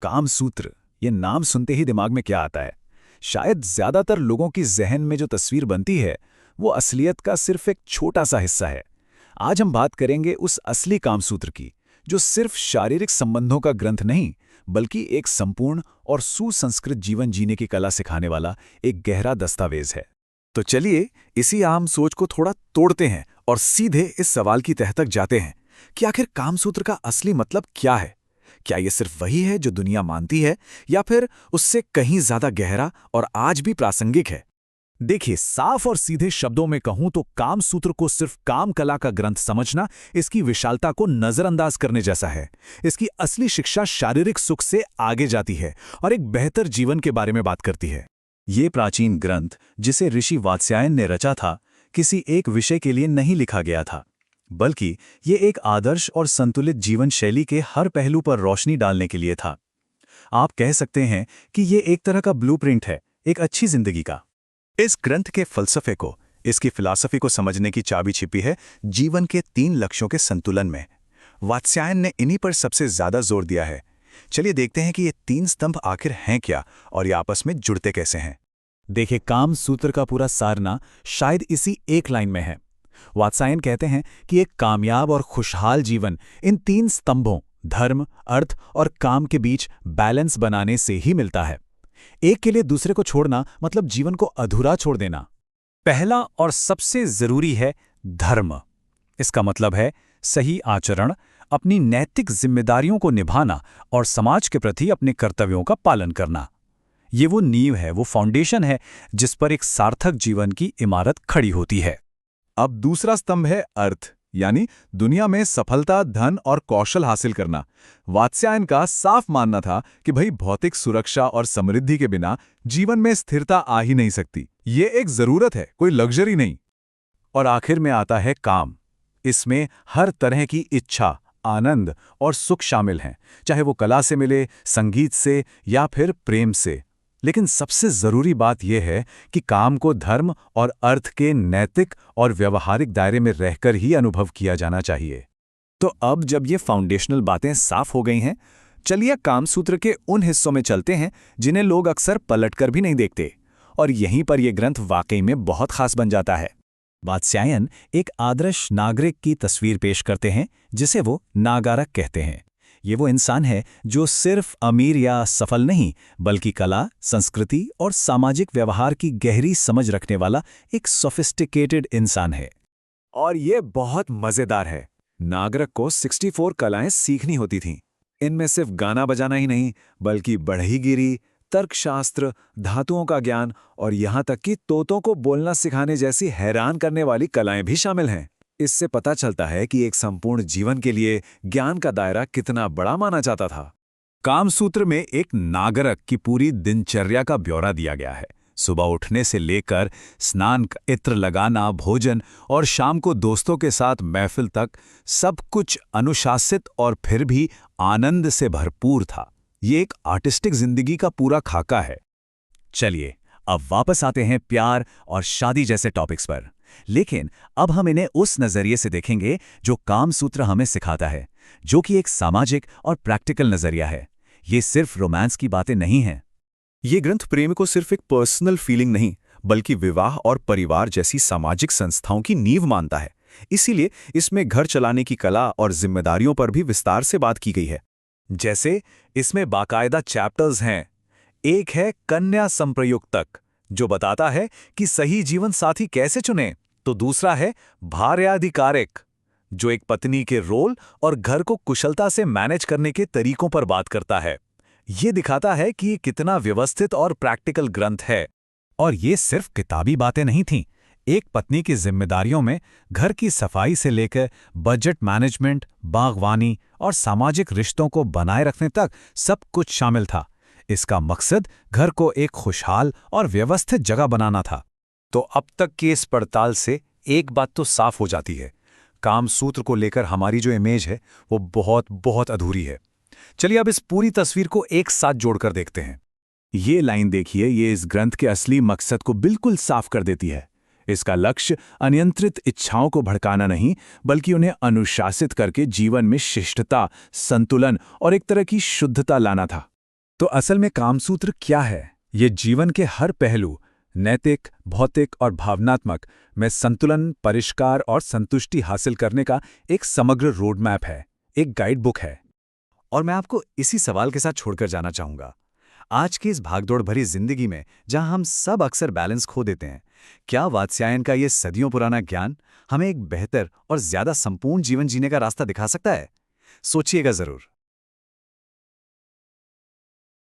काम सूत्र, ये नाम सुनते ही दिमाग में क्या आता है? शायद ज्यादातर लोगों की जहन में जो तस्वीर बनती है वो असलियत का सिर्फ एक छोटा सा हिस्सा है। आज हम बात करेंगे उस असली काम सूत्र की, जो सिर्फ शारीरिक संबंधों का ग्रंथ नहीं, बल्कि एक संपूर्ण और सुसंस्कृत जीवन जीने की कला सिखाने वाला एक गहरा दस्तावेज है। तो चलिए इसी आम सोच को थोड़ा तोड़ते हैं और सीधे इस सवाल की तह तक जाते हैं कि आखिर कामसूत्र का असली मतलब क्या है। क्या ये सिर्फ वही है जो दुनिया मानती है, या फिर उससे कहीं ज्यादा गहरा और आज भी प्रासंगिक है? देखिए, साफ और सीधे शब्दों में कहूं तो कामसूत्र को सिर्फ काम कला का ग्रंथ समझना इसकी विशालता को नजरअंदाज करने जैसा है। इसकी असली शिक्षा शारीरिक सुख से आगे जाती है और एक बेहतर जीवन के बारे में बात करती है। ये प्राचीन ग्रंथ, जिसे ऋषि वात्स्यायन ने रचा था, किसी एक विषय के लिए नहीं लिखा गया था, बल्कि ये एक आदर्श और संतुलित जीवन शैली के हर पहलू पर रोशनी डालने के लिए था। आप कह सकते हैं कि ये एक तरह का ब्लूप्रिंट है, एक अच्छी जिंदगी का। इस ग्रंथ के फलसफे को, इसकी फिलॉसफी को समझने की चाबी छिपी है जीवन के 3 लक्ष्यों के संतुलन में। वात्स्यायन ने इन्हीं पर सबसे ज्यादा जोर दिया है। चलिए देखते हैं कि ये 3 स्तंभ आखिर हैं क्या और ये आपस में जुड़ते कैसे हैं। देखिए, काम सूत्र का पूरा सारना शायद इसी एक लाइन में है। वात्स्यायन कहते हैं कि एक कामयाब और खुशहाल जीवन इन 3 स्तंभों धर्म, अर्थ और काम के बीच बैलेंस बनाने से ही मिलता है। एक के लिए दूसरे को छोड़ना मतलब जीवन को अधूरा छोड़ देना। पहला और सबसे जरूरी है धर्म। इसका मतलब है सही आचरण, अपनी नैतिक जिम्मेदारियों को निभाना और समाज के प्रति अपने कर्तव्यों का पालन करना। ये वो नींव है, वो फाउंडेशन है जिस पर एक सार्थक जीवन की इमारत खड़ी होती है। अब दूसरा स्तंभ है अर्थ, यानी दुनिया में सफलता, धन और कौशल हासिल करना। वात्स्यायन का साफ मानना था कि भाई भौतिक सुरक्षा और समृद्धि के बिना जीवन में स्थिरता आ ही नहीं सकती। ये एक जरूरत है, कोई लग्जरी नहीं। और आखिर में आता है काम। इसमें हर तरह की इच्छा, आनंद और सुख शामिल हैं, चाहे वो कला से मिले, संगीत से या फिर प्रेम से। लेकिन सबसे जरूरी बात यह है कि काम को धर्म और अर्थ के नैतिक और व्यवहारिक दायरे में रहकर ही अनुभव किया जाना चाहिए। तो अब जब ये फाउंडेशनल बातें साफ हो गई हैं, चलिए कामसूत्र के उन हिस्सों में चलते हैं जिन्हें लोग अक्सर पलटकर भी नहीं देखते, और यहीं पर यह ग्रंथ वाकई में बहुत खास बन जाता है। वात्स्यायन एक आदर्श नागरिक की तस्वीर पेश करते हैं, जिसे वो नागारक कहते हैं। ये वो इंसान है जो सिर्फ अमीर या सफल नहीं, बल्कि कला, संस्कृति और सामाजिक व्यवहार की गहरी समझ रखने वाला एक सोफिस्टिकेटेड इंसान है। और ये बहुत मजेदार है। नागरक को 64 कलाएं सीखनी होती थीं। इनमें सिर्फ गाना बजाना ही नहीं, बल्कि बढ़ईगिरी, तर्कशास्त्र, धातुओं का ज्ञान और यहाँ तक कि तोतों को बोलना सिखाने जैसी हैरान करने वाली कलाएं भी शामिल हैं। इससे पता चलता है कि एक संपूर्ण जीवन के लिए ज्ञान का दायरा कितना बड़ा माना जाता था। कामसूत्र में एक नागरक की पूरी दिनचर्या का ब्यौरा दिया गया है। सुबह उठने से लेकर स्नान, इत्र लगाना, भोजन और शाम को दोस्तों के साथ महफिल तक, सब कुछ अनुशासित और फिर भी आनंद से भरपूर था। ये एक आर्टिस्टिक जिंदगी का पूरा खाका है। चलिए अब वापस आते हैं प्यार और शादी जैसे टॉपिक्स पर, लेकिन अब हम इन्हें उस नजरिए से देखेंगे जो कामसूत्र हमें सिखाता है, जो कि एक सामाजिक और प्रैक्टिकल नजरिया है। ये सिर्फ रोमांस की बातें नहीं हैं। ये ग्रंथ प्रेम को सिर्फ एक पर्सनल फीलिंग नहीं, बल्कि विवाह और परिवार जैसी सामाजिक संस्थाओं की नींव मानता है। इसीलिए इसमें घर चलाने की कला और जिम्मेदारियों पर भी विस्तार से बात की गई है। जैसे इसमें बाकायदा चैप्टर्स हैं। एक है कन्या संप्रयुक्तक, जो बताता है कि सही जीवन साथी कैसे चुनें। तो दूसरा है भार्याधिकारिक, जो एक पत्नी के रोल और घर को कुशलता से मैनेज करने के तरीकों पर बात करता है। ये दिखाता है कि ये कितना व्यवस्थित और प्रैक्टिकल ग्रंथ है। और ये सिर्फ किताबी बातें नहीं थीं। एक पत्नी की जिम्मेदारियों में घर की सफाई से लेकर बजट मैनेजमेंट, बागवानी और सामाजिक रिश्तों को बनाए रखने तक सब कुछ शामिल था। इसका मकसद घर को एक खुशहाल और व्यवस्थित जगह बनाना था। तो अब तक की इस पड़ताल से एक बात तो साफ हो जाती है, कामसूत्र को लेकर हमारी जो इमेज है वो बहुत बहुत अधूरी है। चलिए अब इस पूरी तस्वीर को एक साथ जोड़कर देखते हैं। ये लाइन देखिए, ये इस ग्रंथ के असली मकसद को बिल्कुल साफ कर देती है। इसका लक्ष्य अनियंत्रित इच्छाओं को भड़काना नहीं, बल्कि उन्हें अनुशासित करके जीवन में शिष्टता, संतुलन और एक तरह की शुद्धता लाना था। तो असल में कामसूत्र क्या है? ये जीवन के हर पहलू, नैतिक, भौतिक और भावनात्मक, में संतुलन, परिष्कार और संतुष्टि हासिल करने का एक समग्र रोड मैप है, एक गाइड बुक है। और मैं आपको इसी सवाल के साथ छोड़कर जाना चाहूंगा। आज की इस भागदौड़ भरी जिंदगी में जहां हम सब अक्सर बैलेंस खो देते हैं, क्या वात्स्यायन का ये सदियों पुराना ज्ञान हमें एक बेहतर और ज्यादा संपूर्ण जीवन जीने का रास्ता दिखा सकता है? सोचिएगा जरूर।